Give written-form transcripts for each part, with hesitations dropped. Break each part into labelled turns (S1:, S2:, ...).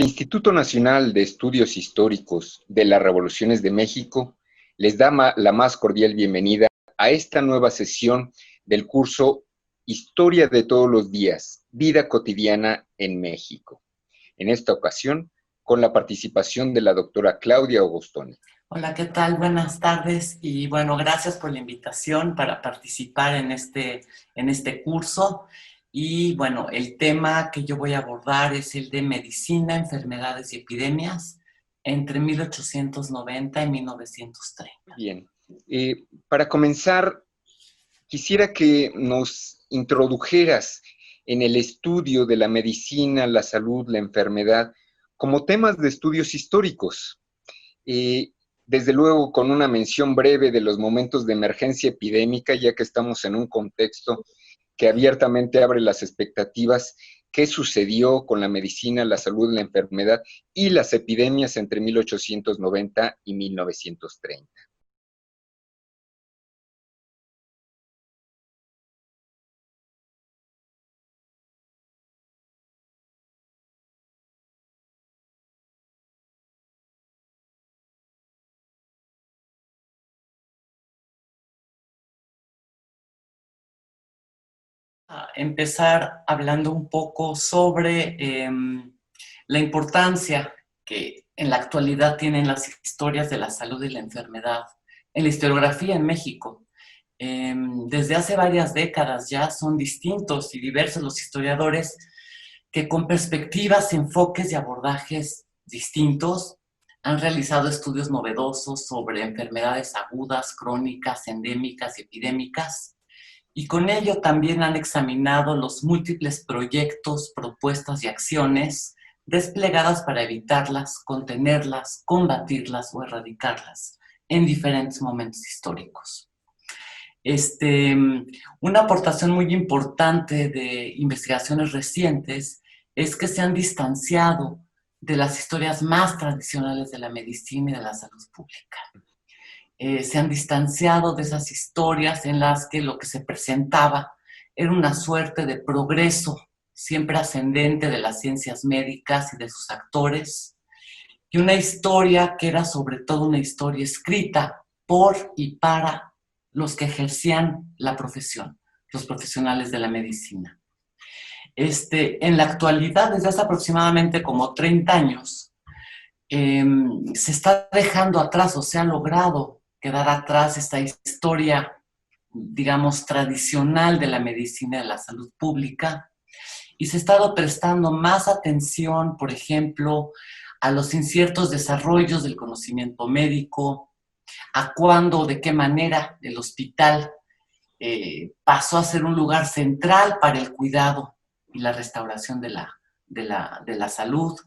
S1: Instituto Nacional de Estudios Históricos de las Revoluciones de México les da la más cordial bienvenida a esta nueva sesión del curso Historia de todos los días, Vida cotidiana en México. En esta ocasión, con la participación de la doctora Claudia Augustoni.
S2: Hola, ¿qué tal? Buenas tardes y bueno, gracias por la invitación para participar en este curso. Y bueno, el tema que yo voy a abordar es el de medicina, enfermedades y epidemias entre 1890 y 1930.
S1: Bien, para comenzar, quisiera que nos introdujeras en el estudio de la medicina, la salud, la enfermedad, como temas de estudios históricos. Desde luego con una mención breve de los momentos de emergencia epidémica, ya que estamos en un contexto que abiertamente abre las expectativas, qué sucedió con la medicina, la salud, la enfermedad y las epidemias entre 1890 y 1930.
S2: Empezar hablando un poco sobre la importancia que en la actualidad tienen las historias de la salud y la enfermedad en la historiografía en México. Desde hace varias décadas ya son distintos y diversos los historiadores que con perspectivas, enfoques y abordajes distintos han realizado estudios novedosos sobre enfermedades agudas, crónicas, endémicas y epidémicas, y con ello también han examinado los múltiples proyectos, propuestas y acciones desplegadas para evitarlas, contenerlas, combatirlas o erradicarlas en diferentes momentos históricos. Una aportación muy importante de investigaciones recientes es que se han distanciado de las historias más tradicionales de la medicina y de la salud pública. Se han distanciado de esas historias en las que lo que se presentaba era una suerte de progreso siempre ascendente de las ciencias médicas y de sus actores, y una historia que era sobre todo una historia escrita por y para los que ejercían la profesión, los profesionales de la medicina. En la actualidad, desde hace aproximadamente como 30 años, se está dejando atrás o se ha logrado quedar atrás esta historia, digamos, tradicional de la medicina y de la salud pública, y se ha estado prestando más atención, por ejemplo, a los inciertos desarrollos del conocimiento médico, a cuándo o de qué manera el hospital pasó a ser un lugar central para el cuidado y la restauración de la salud.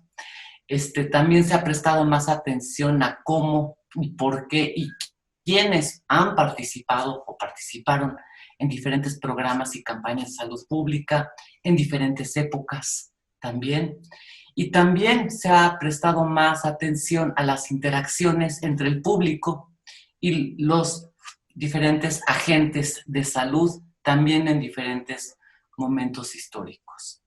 S2: También se ha prestado más atención a cómo y por qué y quiénes han participado o participaron en diferentes programas y campañas de salud pública en diferentes épocas también. Y también se ha prestado más atención a las interacciones entre el público y los diferentes agentes de salud, también en diferentes momentos históricos.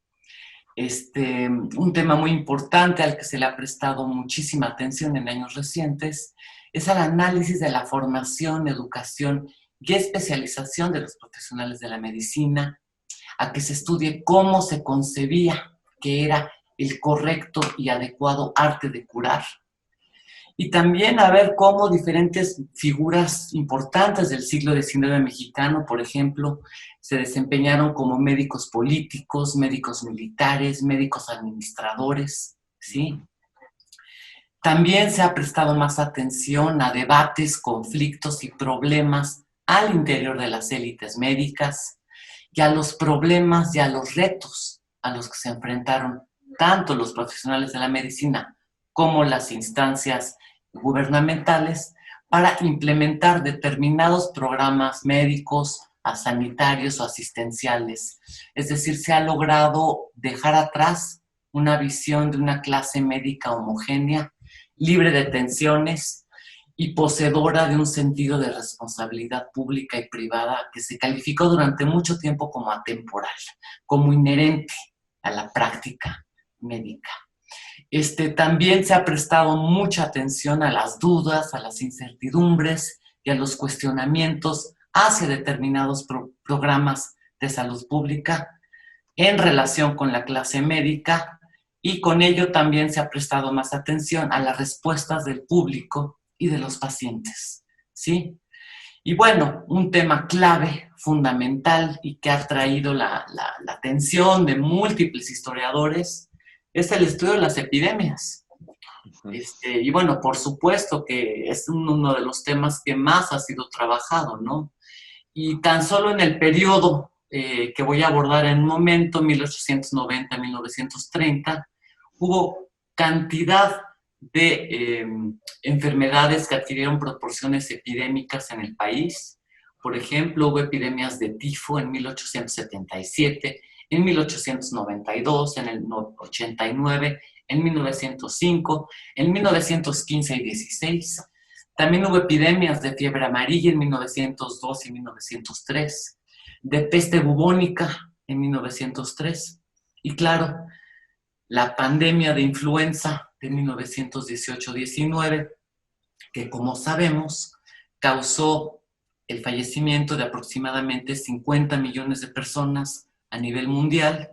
S2: Un tema muy importante al que se le ha prestado muchísima atención en años recientes es el análisis de la formación, educación y especialización de los profesionales de la medicina, a que se estudie cómo se concebía que era el correcto y adecuado arte de curar, y también a ver cómo diferentes figuras importantes del siglo XIX mexicano, por ejemplo, se desempeñaron como médicos políticos, médicos militares, médicos administradores, ¿sí? También se ha prestado más atención a debates, conflictos y problemas al interior de las élites médicas y a los problemas y a los retos a los que se enfrentaron tanto los profesionales de la medicina como las instancias gubernamentales para implementar determinados programas médicos, sanitarios o asistenciales. Es decir, se ha logrado dejar atrás una visión de una clase médica homogénea, libre de tensiones y poseedora de un sentido de responsabilidad pública y privada que se calificó durante mucho tiempo como atemporal, como inherente a la práctica médica. También se ha prestado mucha atención a las dudas, a las incertidumbres y a los cuestionamientos hacia determinados programas de salud pública en relación con la clase médica, y con ello también se ha prestado más atención a las respuestas del público y de los pacientes, ¿sí? Y bueno, un tema clave, fundamental y que ha traído la atención de múltiples historiadores es el estudio de las epidemias. Y bueno, por supuesto que es uno de los temas que más ha sido trabajado, ¿no? Y tan solo en el periodo que voy a abordar en un momento, 1890-1930, hubo cantidad de enfermedades que adquirieron proporciones epidémicas en el país. Por ejemplo, hubo epidemias de tifo en 1877, en 1892, en el 89, en 1905, en 1915 y 16. También hubo epidemias de fiebre amarilla en 1902 y 1903, de peste bubónica en 1903, y claro, la pandemia de influenza de 1918-19, que como sabemos causó el fallecimiento de aproximadamente 50 millones de personas a nivel mundial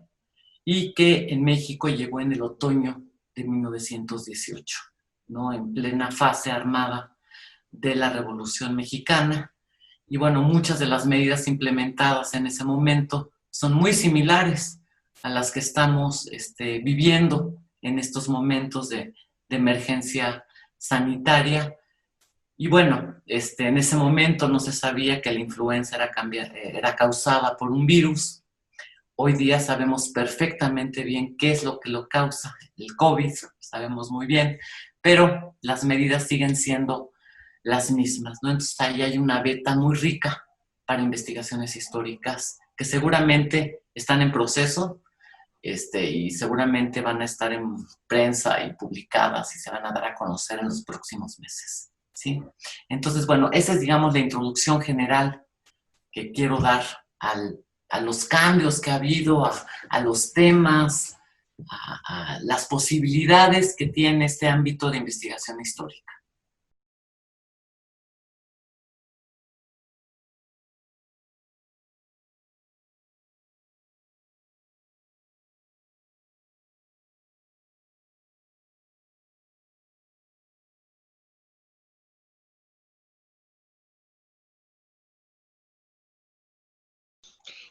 S2: y que en México llegó en el otoño de 1918, ¿no? En plena fase armada de la Revolución Mexicana. Y bueno, muchas de las medidas implementadas en ese momento son muy similares a las que estamos viviendo en estos momentos de emergencia sanitaria. Y bueno, en ese momento no se sabía que la influenza era causada por un virus. Hoy día sabemos perfectamente bien qué es lo que lo causa, el COVID, sabemos muy bien, pero las medidas siguen siendo las mismas, ¿no? Entonces ahí hay una beta muy rica para investigaciones históricas que seguramente están en proceso, y seguramente van a estar en prensa y publicadas y se van a dar a conocer en los próximos meses, ¿sí? Entonces, bueno, esa es, digamos, la introducción general que quiero dar a los cambios que ha habido, a los temas, a las posibilidades que tiene este ámbito de investigación histórica.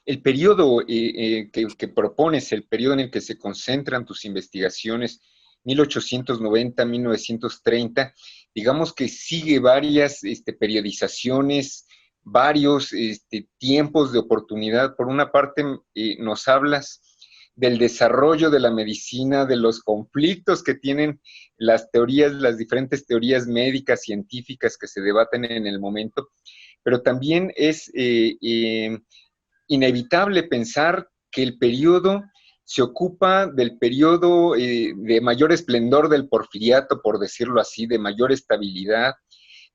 S1: El periodo que propones, el periodo en el que se concentran tus investigaciones, 1890-1930, digamos que sigue varias periodizaciones, varios tiempos de oportunidad. Por una parte, nos hablas del desarrollo de la medicina, de los conflictos que tienen las teorías, las diferentes teorías médicas, científicas que se debaten en el momento, pero también es inevitable pensar que el periodo se ocupa del periodo de mayor esplendor del porfiriato, por decirlo así, de mayor estabilidad.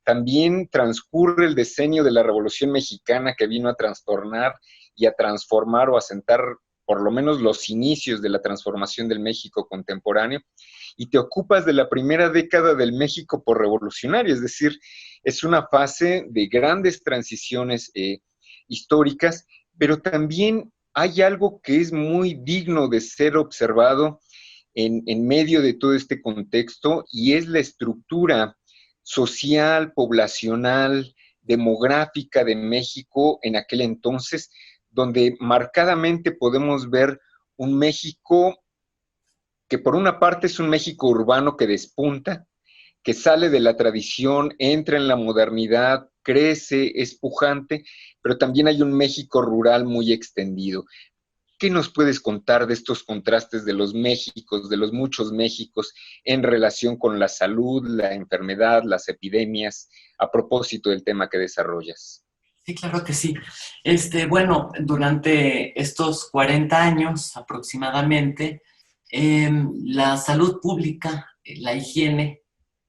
S1: También transcurre el decenio de la Revolución Mexicana, que vino a trastornar y a transformar o a sentar por lo menos los inicios de la transformación del México contemporáneo, y te ocupas de la primera década del México por revolucionario, es decir, es una fase de grandes transiciones históricas, pero también hay algo que es muy digno de ser observado en medio de todo este contexto, y es la estructura social, poblacional, demográfica de México en aquel entonces, donde marcadamente podemos ver un México que por una parte es un México urbano que despunta, que sale de la tradición, entra en la modernidad, crece, es pujante, pero también hay un México rural muy extendido. ¿Qué nos puedes contar de estos contrastes de los Méxicos, de los muchos Méxicos, en relación con la salud, la enfermedad, las epidemias, a propósito del tema que desarrollas?
S2: Sí, claro que sí. Bueno, durante estos 40 años aproximadamente, la salud pública, la higiene,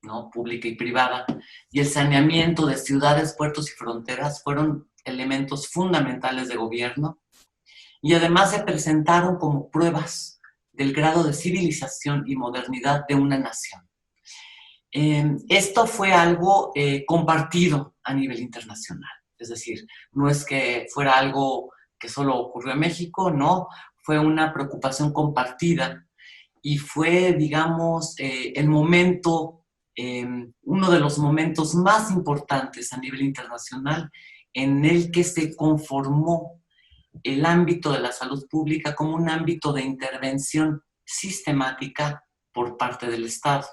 S2: ¿no?, pública y privada, y el saneamiento de ciudades, puertos y fronteras fueron elementos fundamentales de gobierno, y además se presentaron como pruebas del grado de civilización y modernidad de una nación. Esto fue algo compartido a nivel internacional, es decir, no es que fuera algo que solo ocurrió en México, no, fue una preocupación compartida y fue, digamos, el momento, uno de los momentos más importantes a nivel internacional en el que se conformó el ámbito de la salud pública como un ámbito de intervención sistemática por parte del Estado.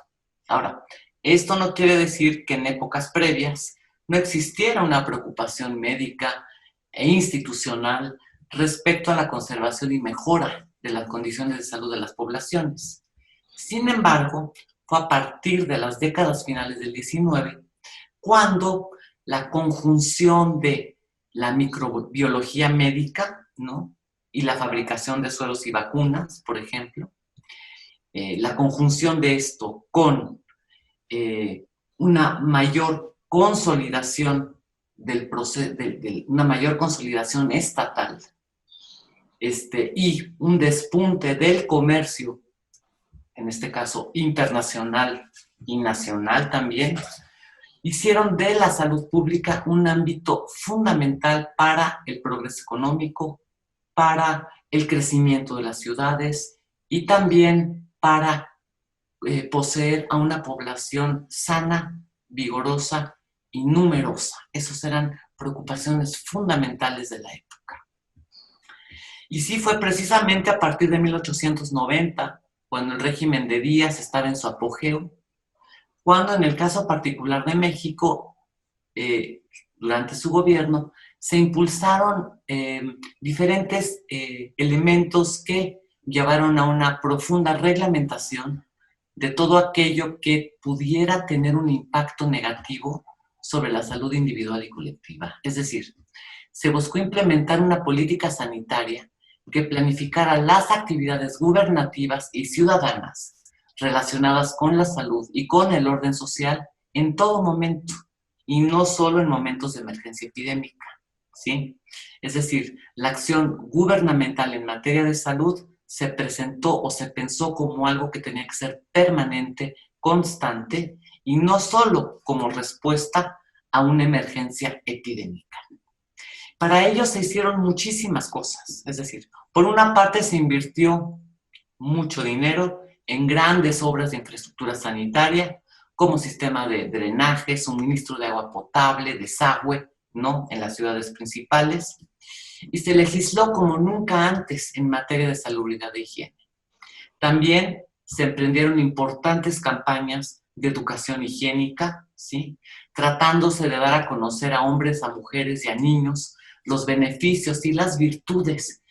S2: Ahora, esto no quiere decir que en épocas previas no existiera una preocupación médica e institucional respecto a la conservación y mejora de las condiciones de salud de las poblaciones. Sin embargo, fue a partir de las décadas finales del 19 cuando la conjunción de la microbiología médica, ¿no?, y la fabricación de sueros y vacunas, por ejemplo, la conjunción de esto con una mayor consolidación del proceso, una mayor consolidación estatal, y un despunte del comercio, en este caso internacional y nacional también, hicieron de la salud pública un ámbito fundamental para el progreso económico, para el crecimiento de las ciudades y también para poseer a una población sana, vigorosa y numerosa. Esas eran preocupaciones fundamentales de la época. Y sí fue precisamente a partir de 1890, cuando el régimen de Díaz estaba en su apogeo, cuando en el caso particular de México, durante su gobierno, se impulsaron diferentes elementos que llevaron a una profunda reglamentación de todo aquello que pudiera tener un impacto negativo sobre la salud individual y colectiva. Es decir, se buscó implementar una política sanitaria que planificara las actividades gubernativas y ciudadanas relacionadas con la salud y con el orden social en todo momento, y no solo en momentos de emergencia epidémica, ¿sí? Es decir, la acción gubernamental en materia de salud se presentó o se pensó como algo que tenía que ser permanente, constante, y no solo como respuesta a una emergencia epidémica. Para ello se hicieron muchísimas cosas, es decir, por una parte se invirtió mucho dinero en grandes obras de infraestructura sanitaria, como sistema de drenaje, suministro de agua potable, desagüe, ¿no?, en las ciudades principales, y se legisló como nunca antes en materia de salubridad e higiene. También se emprendieron importantes campañas de educación higiénica, ¿sí?, tratándose de dar a conocer a hombres, a mujeres y a niños los beneficios y las virtudes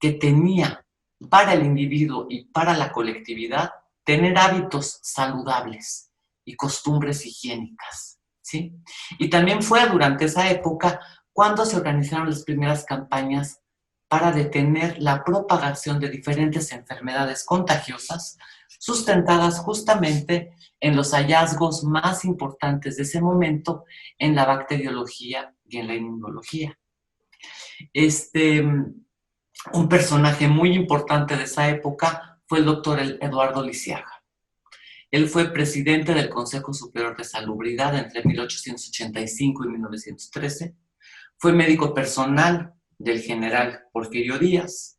S2: que tenía para el individuo y para la colectividad tener hábitos saludables y costumbres higiénicas, ¿sí? Y también fue durante esa época cuando se organizaron las primeras campañas para detener la propagación de diferentes enfermedades contagiosas, sustentadas justamente en los hallazgos más importantes de ese momento en la bacteriología y en la inmunología. Un personaje muy importante de esa época fue el doctor Eduardo Lisiaga. Él fue presidente del Consejo Superior de Salubridad entre 1885 y 1913. Fue médico personal del general Porfirio Díaz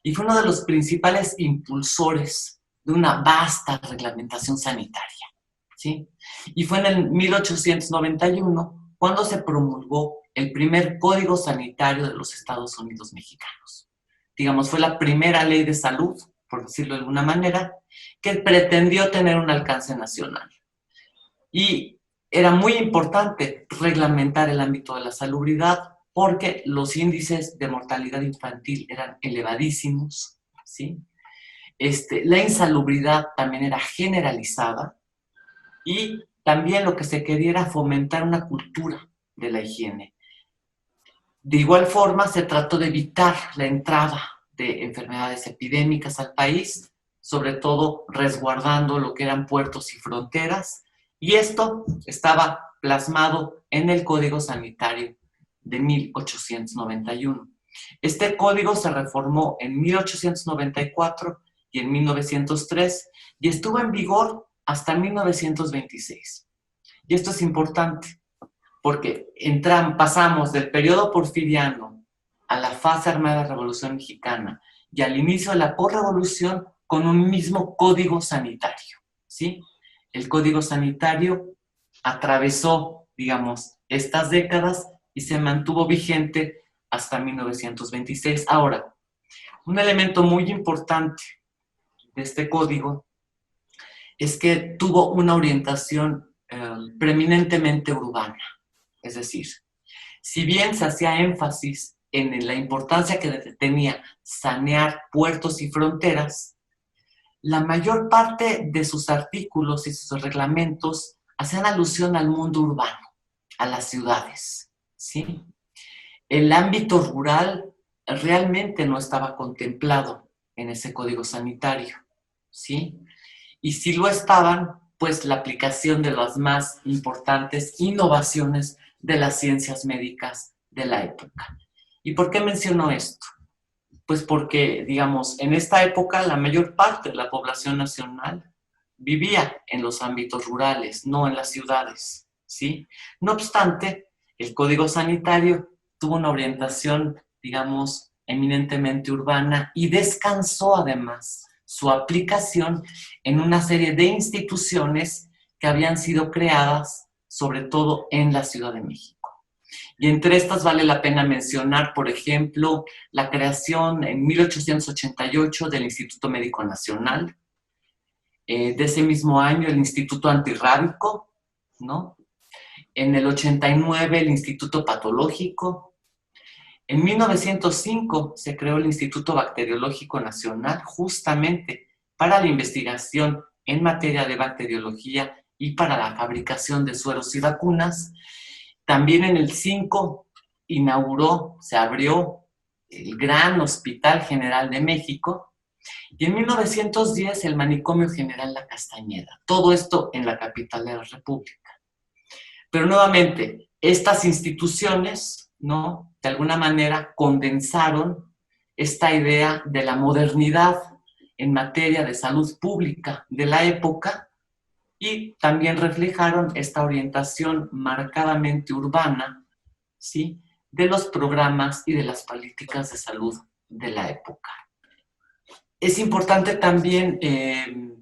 S2: y fue uno de los principales impulsores de una vasta reglamentación sanitaria, ¿sí? Y fue en el 1891 cuando se promulgó el primer Código Sanitario de los Estados Unidos mexicanos. Digamos, fue la primera ley de salud, por decirlo de alguna manera, que pretendió tener un alcance nacional. Y era muy importante reglamentar el ámbito de la salubridad porque los índices de mortalidad infantil eran elevadísimos, ¿sí? La insalubridad también era generalizada y también lo que se quería era fomentar una cultura de la higiene. De igual forma, se trató de evitar la entrada de enfermedades epidémicas al país, sobre todo resguardando lo que eran puertos y fronteras, y esto estaba plasmado en el Código Sanitario de 1891. Este código se reformó en 1894 y en 1903, y estuvo en vigor hasta 1926. Y esto es importante, porque pasamos del periodo porfiriano a la fase armada de la Revolución Mexicana y al inicio de la posrevolución con un mismo código sanitario, ¿sí? El código sanitario atravesó, digamos, estas décadas y se mantuvo vigente hasta 1926. Ahora, un elemento muy importante de este código es que tuvo una orientación preeminentemente urbana. Es decir, si bien se hacía énfasis en la importancia que tenía sanear puertos y fronteras, la mayor parte de sus artículos y sus reglamentos hacían alusión al mundo urbano, a las ciudades, ¿sí? El ámbito rural realmente no estaba contemplado en ese código sanitario, ¿sí? Y si lo estaban, pues la aplicación de las más importantes innovaciones de las ciencias médicas de la época. ¿Y por qué menciono esto? Pues porque, digamos, en esta época la mayor parte de la población nacional vivía en los ámbitos rurales, no en las ciudades, ¿sí? No obstante, el Código Sanitario tuvo una orientación, digamos, eminentemente urbana y descansó además su aplicación en una serie de instituciones que habían sido creadas, sobre todo en la Ciudad de México. Y entre estas vale la pena mencionar, por ejemplo, la creación en 1888 del Instituto Médico Nacional, de ese mismo año el Instituto Antirrábico, ¿no? En el 89 el Instituto Patológico. En 1905 se creó el Instituto Bacteriológico Nacional justamente para la investigación en materia de bacteriología y para la fabricación de sueros y vacunas. También en el 5 se abrió el Gran Hospital General de México y en 1910 el Manicomio General La Castañeda. Todo esto en la capital de la República. Pero nuevamente, estas instituciones, ¿no?, de alguna manera condensaron esta idea de la modernidad en materia de salud pública de la época y también reflejaron esta orientación marcadamente urbana, ¿sí?, de los programas y de las políticas de salud de la época. Es importante también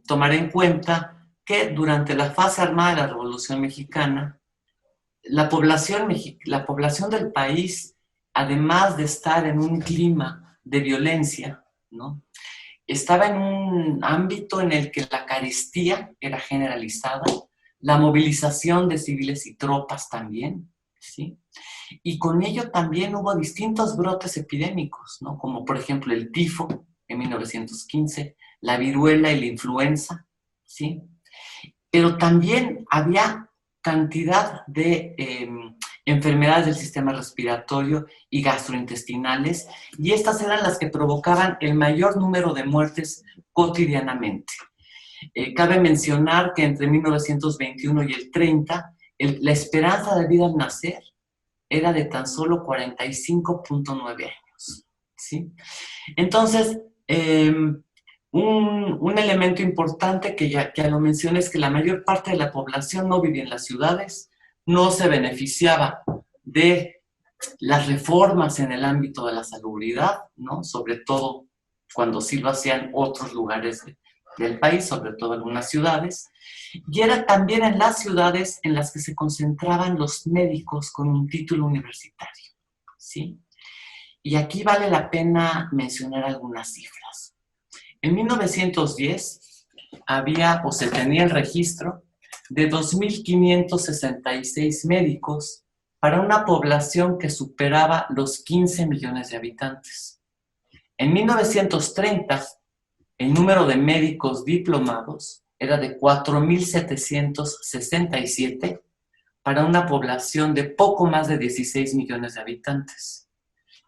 S2: tomar en cuenta que durante la fase armada de la Revolución Mexicana, la población del país, además de estar en un clima de violencia, ¿no?, estaba en un ámbito en el que la carestía era generalizada, la movilización de civiles y tropas también, ¿sí? Y con ello también hubo distintos brotes epidémicos, ¿no?, como por ejemplo el tifo en 1915, la viruela y la influenza, ¿sí? Pero también había cantidad de enfermedades del sistema respiratorio y gastrointestinales, y estas eran las que provocaban el mayor número de muertes cotidianamente. Cabe mencionar que entre 1921 y el 30, la esperanza de vida al nacer era de tan solo 45.9 años, ¿sí? Entonces, un elemento importante que ya lo mencioné es que la mayor parte de la población no vivía en las ciudades, no se beneficiaba de las reformas en el ámbito de la salubridad, ¿no?, sobre todo cuando sí lo hacían otros lugares del país, sobre todo algunas ciudades, y era también en las ciudades en las que se concentraban los médicos con un título universitario, ¿sí? Y aquí vale la pena mencionar algunas cifras. En 1910 había o se tenía el registro de 2.566 médicos para una población que superaba los 15 millones de habitantes. En 1930, el número de médicos diplomados era de 4.767 para una población de poco más de 16 millones de habitantes.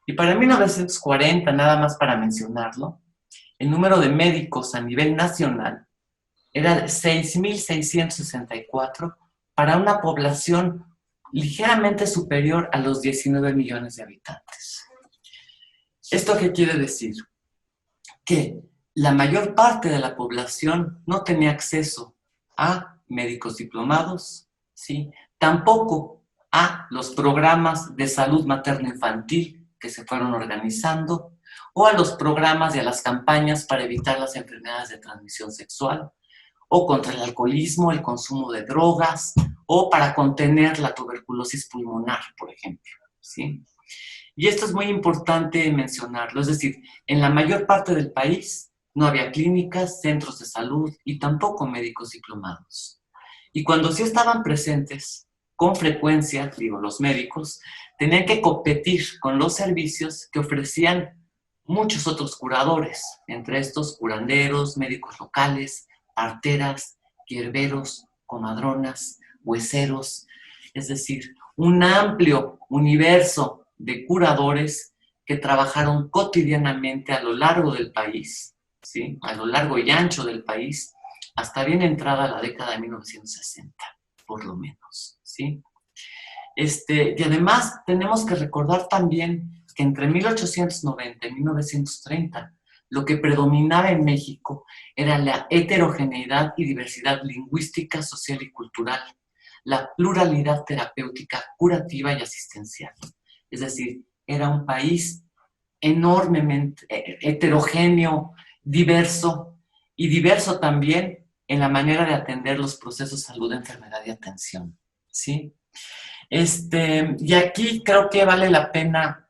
S2: Y para 1940, nada más para mencionarlo, el número de médicos a nivel nacional era de 6.664 para una población ligeramente superior a los 19 millones de habitantes. ¿Esto qué quiere decir? Que la mayor parte de la población no tenía acceso a médicos diplomados, ¿sí? Tampoco a los programas de salud materno-infantil que se fueron organizando, o a los programas y a las campañas para evitar las enfermedades de transmisión sexual, o contra el alcoholismo, el consumo de drogas, o para contener la tuberculosis pulmonar, por ejemplo, ¿sí? Y esto es muy importante mencionarlo, es decir, en la mayor parte del país no había clínicas, centros de salud y tampoco médicos diplomados. Y cuando sí estaban presentes, con frecuencia, digo, los médicos, tenían que competir con los servicios que ofrecían muchos otros curadores, entre estos curanderos, médicos locales, parteras, hierberos, comadronas, hueseros, es decir, un amplio universo de curadores que trabajaron cotidianamente a lo largo del país, ¿sí? A lo largo y ancho del país, hasta bien entrada la década de 1960, por lo menos, ¿sí? Y además tenemos que recordar también que entre 1890 y 1930 lo que predominaba en México era la heterogeneidad y diversidad lingüística, social y cultural, la pluralidad terapéutica, curativa y asistencial. Es decir, era un país enormemente heterogéneo, diverso, y diverso también en la manera de atender los procesos de salud, enfermedad y atención, ¿sí? Y aquí creo que vale la pena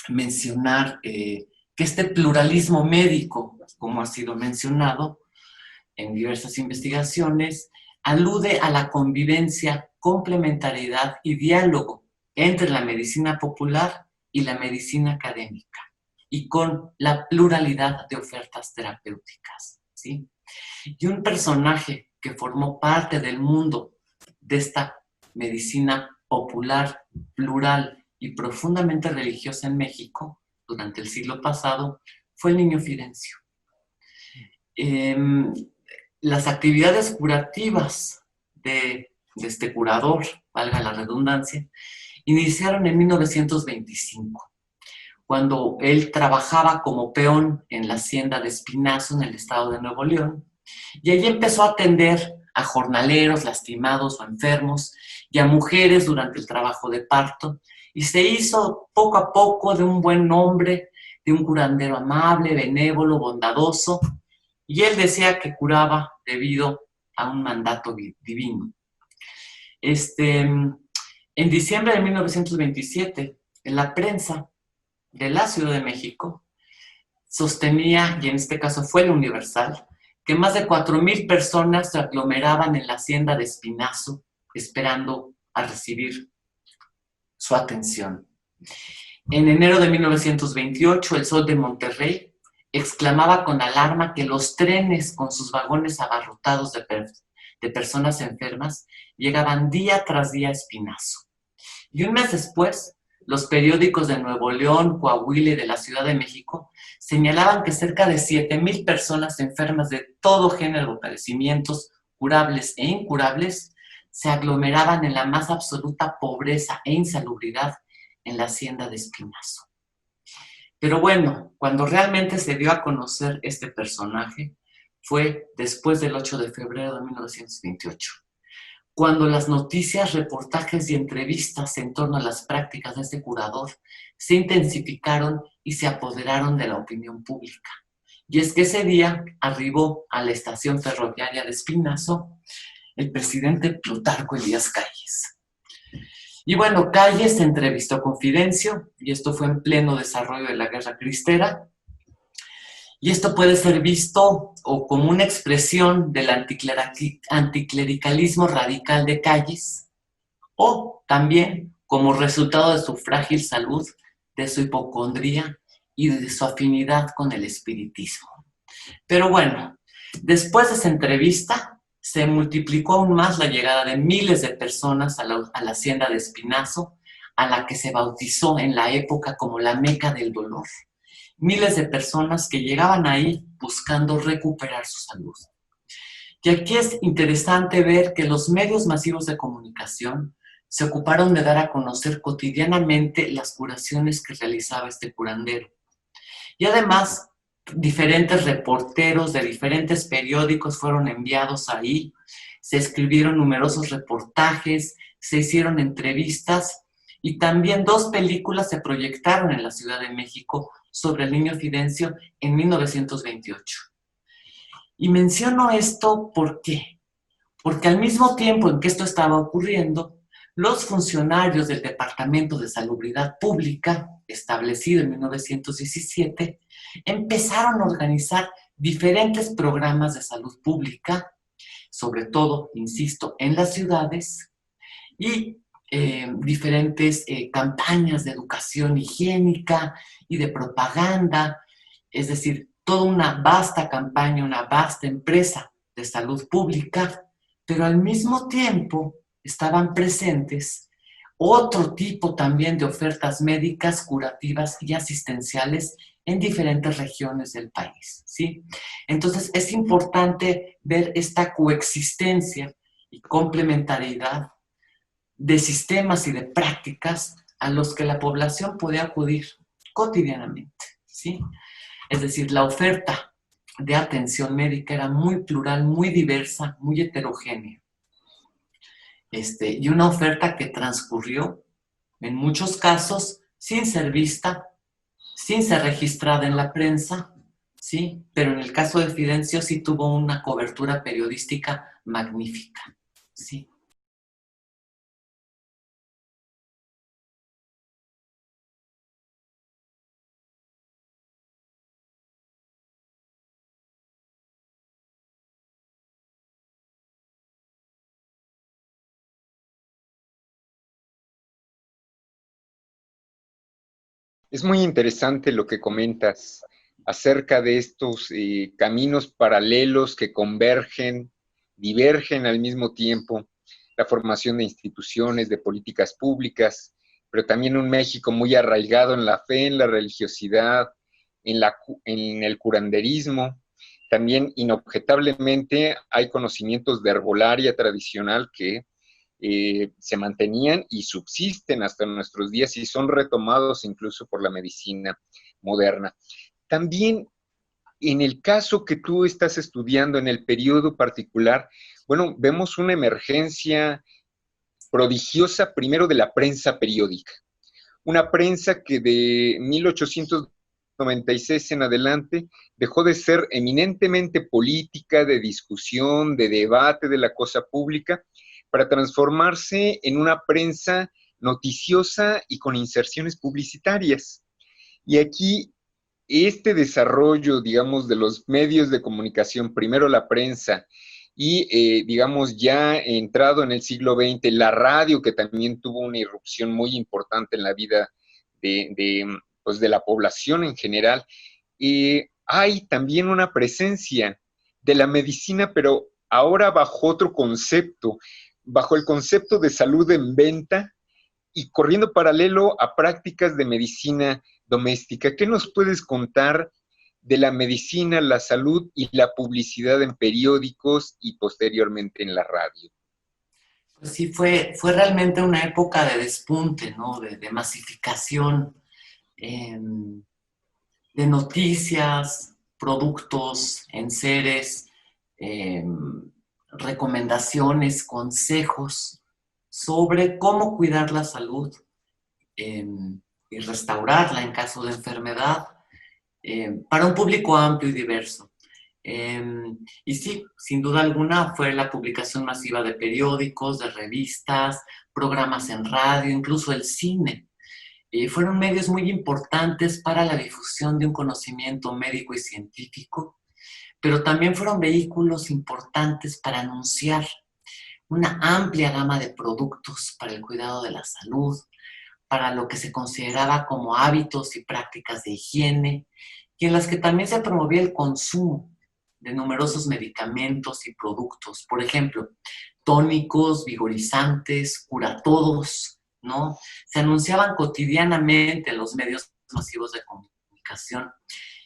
S2: mencionar que este pluralismo médico, como ha sido mencionado en diversas investigaciones, alude a la convivencia, complementariedad y diálogo entre la medicina popular y la medicina académica, y con la pluralidad de ofertas terapéuticas, ¿sí? Y un personaje que formó parte del mundo de esta medicina popular, plural y profundamente religiosa en México durante el siglo pasado fue el Niño Fidencio. Las actividades curativas de este curador, valga la redundancia, iniciaron en 1925, cuando él trabajaba como peón en la hacienda de Espinazo, en el estado de Nuevo León, y allí empezó a atender a jornaleros lastimados o enfermos y a mujeres durante el trabajo de parto, y se hizo poco a poco de un buen nombre, de un curandero amable, benévolo, bondadoso, y él decía que curaba debido a un mandato divino. En diciembre de 1927, en la prensa de la Ciudad de México sostenía, y en este caso fue el Universal, que más de 4,000 personas se aglomeraban en la hacienda de Espinazo esperando a recibir su atención. En enero de 1928, el Sol de Monterrey exclamaba con alarma que los trenes con sus vagones abarrotados de personas enfermas llegaban día tras día a Espinazo. Y un mes después, los periódicos de Nuevo León, Coahuila y de la Ciudad de México señalaban que cerca de 7,000 personas enfermas de todo género de padecimientos, curables e incurables, se aglomeraban en la más absoluta pobreza e insalubridad en la hacienda de Espinazo. Pero bueno, cuando realmente se dio a conocer este personaje fue después del 8 de febrero de 1928. Cuando las noticias, reportajes y entrevistas en torno a las prácticas de este curador se intensificaron y se apoderaron de la opinión pública. Y es que ese día arribó a la estación ferroviaria de Espinazo el presidente Plutarco Elías Calles. Y bueno, Calles se entrevistó con Fidencio, y esto fue en pleno desarrollo de la Guerra Cristera. Y esto puede ser visto o como una expresión del anticlericalismo radical de Calles, o también como resultado de su frágil salud, de su hipocondría y de su afinidad con el espiritismo. Pero bueno, después de esa entrevista, se multiplicó aún más la llegada de miles de personas a la hacienda de Espinazo, a la que se bautizó en la época como la Meca del Dolor. Miles de personas que llegaban ahí buscando recuperar su salud. Y aquí es interesante ver que los medios masivos de comunicación se ocuparon de dar a conocer cotidianamente las curaciones que realizaba este curandero. Y además diferentes reporteros de diferentes periódicos fueron enviados ahí, se escribieron numerosos reportajes, se hicieron entrevistas y también 2 películas se proyectaron en la Ciudad de México sobre el niño Fidencio en 1928. Y menciono esto ¿por qué? Porque al mismo tiempo en que esto estaba ocurriendo, los funcionarios del Departamento de Salubridad Pública, establecido en 1917, empezaron a organizar diferentes programas de salud pública, sobre todo, insisto, en las ciudades, y diferentes campañas de educación higiénica y de propaganda, es decir, toda una vasta campaña, una vasta empresa de salud pública, pero al mismo tiempo estaban presentes otro tipo también de ofertas médicas, curativas y asistenciales en diferentes regiones del país, ¿sí? Entonces es importante ver esta coexistencia y complementariedad de sistemas y de prácticas a los que la población puede acudir cotidianamente, ¿sí? Es decir, la oferta de atención médica era muy plural, muy diversa, muy heterogénea. Y una oferta que transcurrió, en muchos casos, sin ser vista, sin ser registrada en la prensa, ¿sí? Pero en el caso de Fidencio sí tuvo una cobertura periodística magnífica, ¿sí?
S1: Es muy interesante lo que comentas acerca de estos caminos paralelos que convergen, divergen al mismo tiempo, la formación de instituciones, de políticas públicas, pero también un México muy arraigado en la fe, en la religiosidad, en el curanderismo. También inobjetablemente hay conocimientos de herbolaria tradicional que se mantenían y subsisten hasta nuestros días y son retomados incluso por la medicina moderna. También en el caso que tú estás estudiando, en el periodo particular, bueno, vemos una emergencia prodigiosa primero de la prensa periódica. Una prensa que de 1896 en adelante dejó de ser eminentemente política, de discusión, de debate de la cosa pública, para transformarse en una prensa noticiosa y con inserciones publicitarias. Y aquí este desarrollo, digamos, de los medios de comunicación, primero la prensa y, digamos, ya entrado en el siglo XX, la radio, que también tuvo una irrupción muy importante en la vida pues de la población en general, hay también una presencia de la medicina, pero ahora bajo otro concepto, bajo el concepto de salud en venta y corriendo paralelo a prácticas de medicina doméstica. ¿Qué nos puedes contar de la medicina, la salud y la publicidad en periódicos y posteriormente en la radio?
S2: Pues sí, fue realmente una época de despunte, ¿no? De masificación, eh, de noticias, productos, enseres, eh, recomendaciones, consejos sobre cómo cuidar la salud eh, y restaurarla en caso de enfermedad para un público amplio y diverso. Y sí, sin duda alguna fue la publicación masiva de periódicos, de revistas, programas en radio, incluso el cine. Fueron medios muy importantes para la difusión de un conocimiento médico y científico, pero también fueron vehículos importantes para anunciar una amplia gama de productos para el cuidado de la salud, para lo que se consideraba como hábitos y prácticas de higiene, y en las que también se promovía el consumo de numerosos medicamentos y productos. Por ejemplo, tónicos, vigorizantes, curatodos, ¿no? Se anunciaban cotidianamente en los medios masivos de comunicación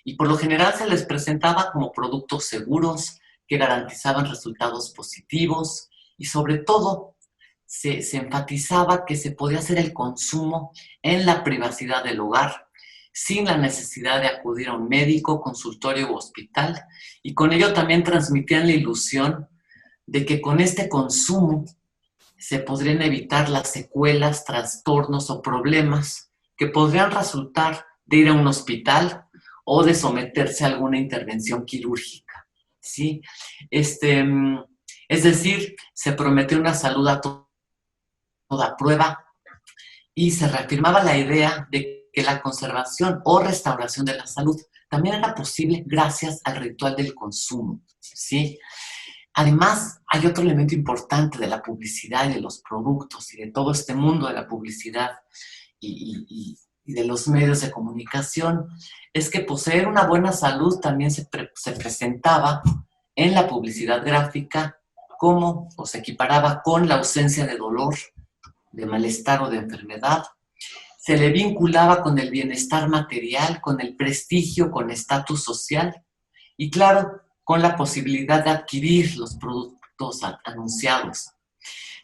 S2: y por lo general se les presentaba como productos seguros que garantizaban resultados positivos y sobre todo se enfatizaba que se podía hacer el consumo en la privacidad del hogar sin la necesidad de acudir a un médico, consultorio u hospital, y con ello también transmitían la ilusión de que con este consumo se podrían evitar las secuelas, trastornos o problemas que podrían resultar de ir a un hospital o de someterse a alguna intervención quirúrgica, ¿sí? Es decir, se prometió una salud a toda prueba y se reafirmaba la idea de que la conservación o restauración de la salud también era posible gracias al ritual del consumo, ¿sí? Además, hay otro elemento importante de la publicidad y de los productos y de todo este mundo de la publicidad y de los medios de comunicación, es que poseer una buena salud también se presentaba en la publicidad gráfica como, o se equiparaba con la ausencia de dolor, de malestar o de enfermedad. Se le vinculaba con el bienestar material, con el prestigio, con estatus social y, claro, con la posibilidad de adquirir los productos anunciados.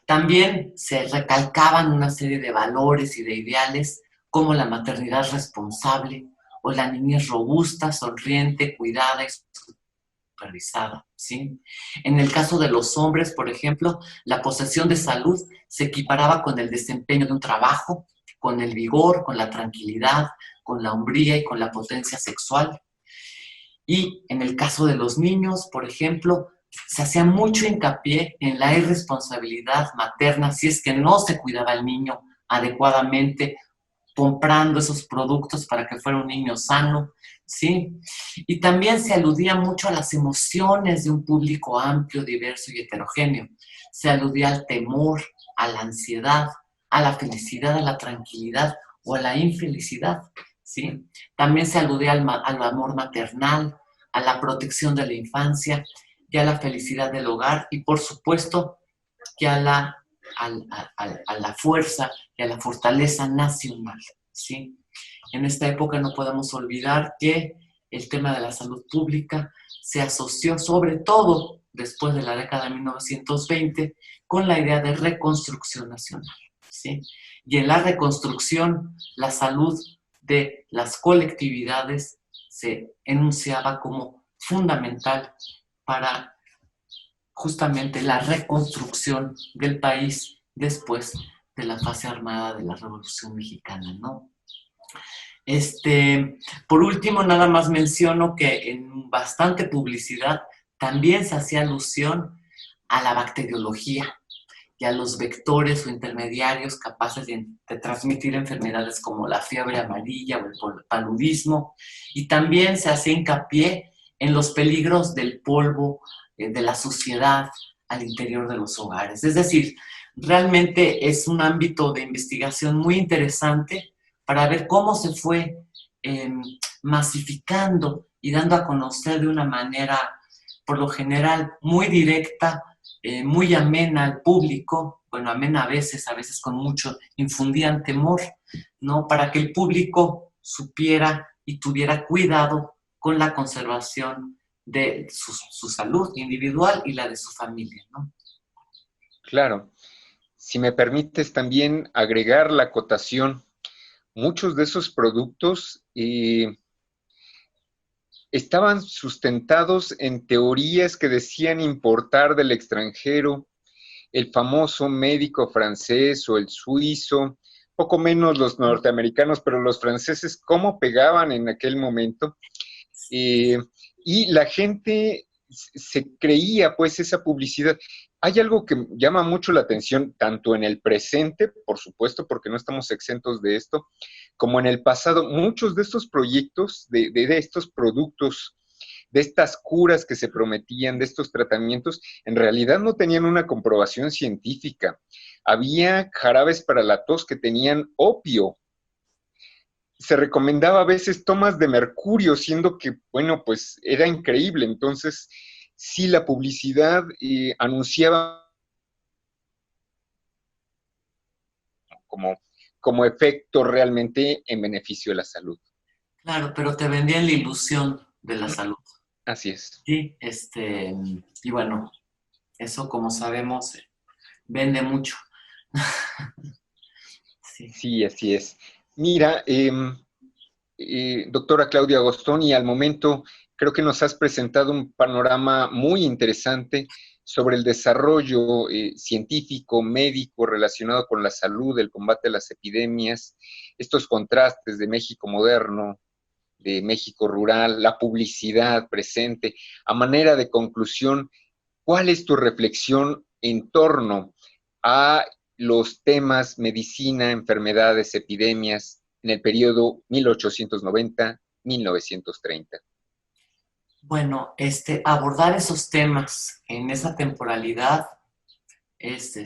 S2: También se recalcaban una serie de valores y de ideales como la maternidad responsable o la niñez robusta, sonriente, cuidada y supervisada, ¿sí? En el caso de los hombres, por ejemplo, la posesión de salud se equiparaba con el desempeño de un trabajo, con el vigor, con la tranquilidad, con la hombría y con la potencia sexual. Y en el caso de los niños, por ejemplo, se hacía mucho hincapié en la irresponsabilidad materna si es que no se cuidaba al niño adecuadamente, comprando esos productos para que fuera un niño sano, ¿sí? Y también se aludía mucho a las emociones de un público amplio, diverso y heterogéneo. Se aludía al temor, a la ansiedad, a la felicidad, a la tranquilidad o a la infelicidad, ¿sí? También se aludía al amor maternal, a la protección de la infancia y a la felicidad del hogar y, por supuesto, que a la fuerza y a la fortaleza nacional, ¿sí? En esta época no podemos olvidar que el tema de la salud pública se asoció, sobre todo después de la década de 1920, con la idea de reconstrucción nacional, ¿sí? Y en la reconstrucción, la salud de las colectividades se enunciaba como fundamental para justamente la reconstrucción del país después de la fase armada de la Revolución Mexicana, ¿no? Por último, nada más menciono que en bastante publicidad también se hacía alusión a la bacteriología y a los vectores o intermediarios capaces de transmitir enfermedades como la fiebre amarilla o el paludismo, y también se hacía hincapié en los peligros del polvo, de la suciedad al interior de los hogares. Es decir, realmente es un ámbito de investigación muy interesante para ver cómo se fue masificando y dando a conocer de una manera, por lo general, muy directa, muy amena al público, bueno, amena a veces con mucho, infundían temor, ¿no? Para que el público supiera y tuviera cuidado con la conservación de su salud individual y la de su familia, ¿no?
S1: Claro. Si me permites también agregar la acotación, muchos de esos productos estaban sustentados en teorías que decían importar del extranjero, el famoso médico francés o el suizo, poco menos los norteamericanos, pero los franceses, cómo pegaban en aquel momento. Y la gente se creía pues esa publicidad. Hay algo que llama mucho la atención, tanto en el presente, por supuesto, porque no estamos exentos de esto, como en el pasado. Muchos de estos proyectos, de estos productos, de estas curas que se prometían, de estos tratamientos, en realidad no tenían una comprobación científica. Había jarabes para la tos que tenían opio. Se recomendaba a veces tomas de mercurio, siendo que, bueno, pues era increíble. Entonces, sí, la publicidad anunciaba como, como efecto realmente en beneficio de la salud.
S2: Claro, pero te vendían la ilusión de la salud.
S1: Así es.
S2: Sí, y bueno, eso como sabemos vende mucho. Sí.
S1: Sí, así es. Mira, doctora Claudia Agostoni, al momento creo que nos has presentado un panorama muy interesante sobre el desarrollo científico, médico relacionado con la salud, el combate a las epidemias, estos contrastes de México moderno, de México rural, la publicidad presente. A manera de conclusión, ¿cuál es tu reflexión en torno a los temas medicina, enfermedades, epidemias en el periodo 1890-1930?
S2: Bueno, abordar esos temas en esa temporalidad es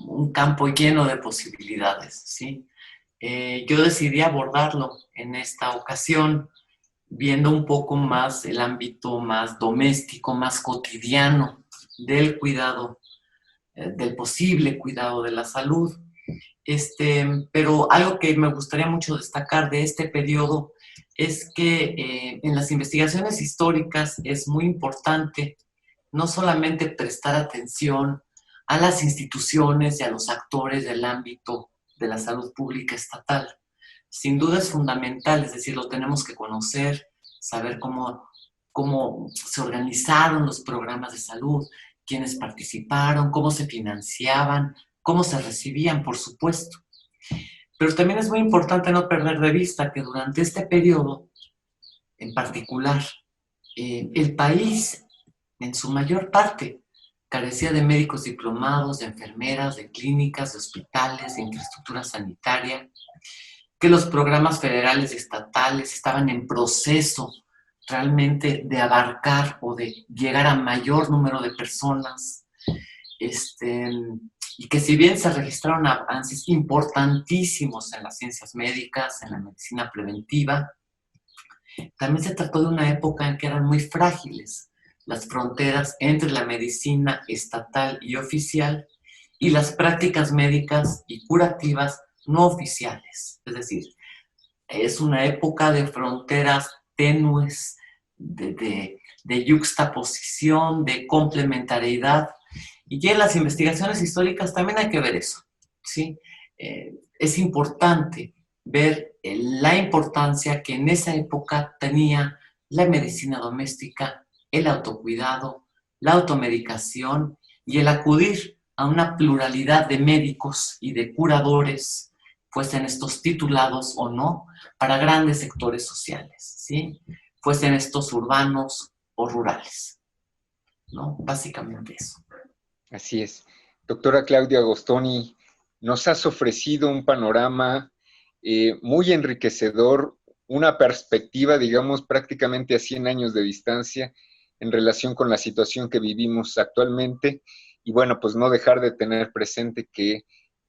S2: un campo lleno de posibilidades, ¿sí? Yo decidí abordarlo en esta ocasión viendo un poco más el ámbito más doméstico, más cotidiano del cuidado, del posible cuidado de la salud. Pero algo que me gustaría mucho destacar de este periodo es que en las investigaciones históricas es muy importante no solamente prestar atención a las instituciones y a los actores del ámbito de la salud pública estatal. Sin duda es fundamental, es decir, lo tenemos que conocer, saber cómo se organizaron los programas de salud, quiénes participaron, cómo se financiaban, cómo se recibían, por supuesto. Pero también es muy importante no perder de vista que durante este periodo, en particular, el país, en su mayor parte, carecía de médicos diplomados, de enfermeras, de clínicas, de hospitales, de infraestructura sanitaria, que los programas federales y estatales estaban en proceso realmente de abarcar o de llegar a mayor número de personas, y que si bien se registraron avances importantísimos en las ciencias médicas, en la medicina preventiva, también se trató de una época en que eran muy frágiles las fronteras entre la medicina estatal y oficial y las prácticas médicas y curativas no oficiales. Es decir, es una época de fronteras tenues, de yuxtaposición, de complementariedad. Y en las investigaciones históricas también hay que ver eso, ¿sí? Es importante ver la importancia que en esa época tenía la medicina doméstica, el autocuidado, la automedicación y el acudir a una pluralidad de médicos y de curadores, fuesen estos titulados o no, para grandes sectores sociales, ¿sí? Fuesen estos urbanos o rurales, ¿no? Básicamente eso.
S1: Así es. Doctora Claudia Agostoni, nos has ofrecido un panorama muy enriquecedor, una perspectiva, digamos, prácticamente a 100 años de distancia en relación con la situación que vivimos actualmente. Y bueno, pues no dejar de tener presente que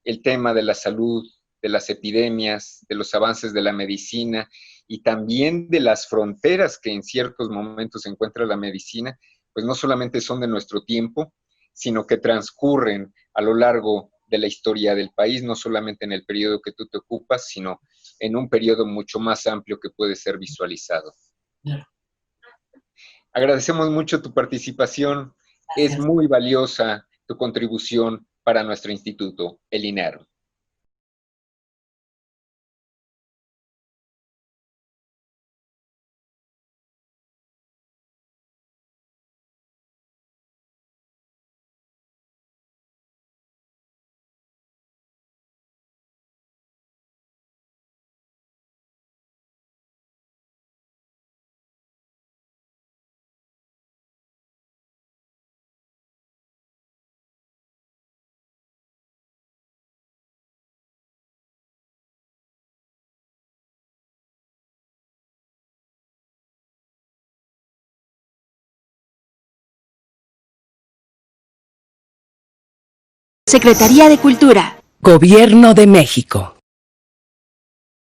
S1: el tema de la salud, de las epidemias, de los avances de la medicina y también de las fronteras que en ciertos momentos se encuentra la medicina, pues no solamente son de nuestro tiempo, sino que transcurren a lo largo de la historia del país, no solamente en el periodo que tú te ocupas, sino en un periodo mucho más amplio que puede ser visualizado. Agradecemos mucho tu participación, es muy valiosa tu contribución para nuestro instituto, el INARM.
S3: Secretaría de Cultura.
S4: Gobierno de México.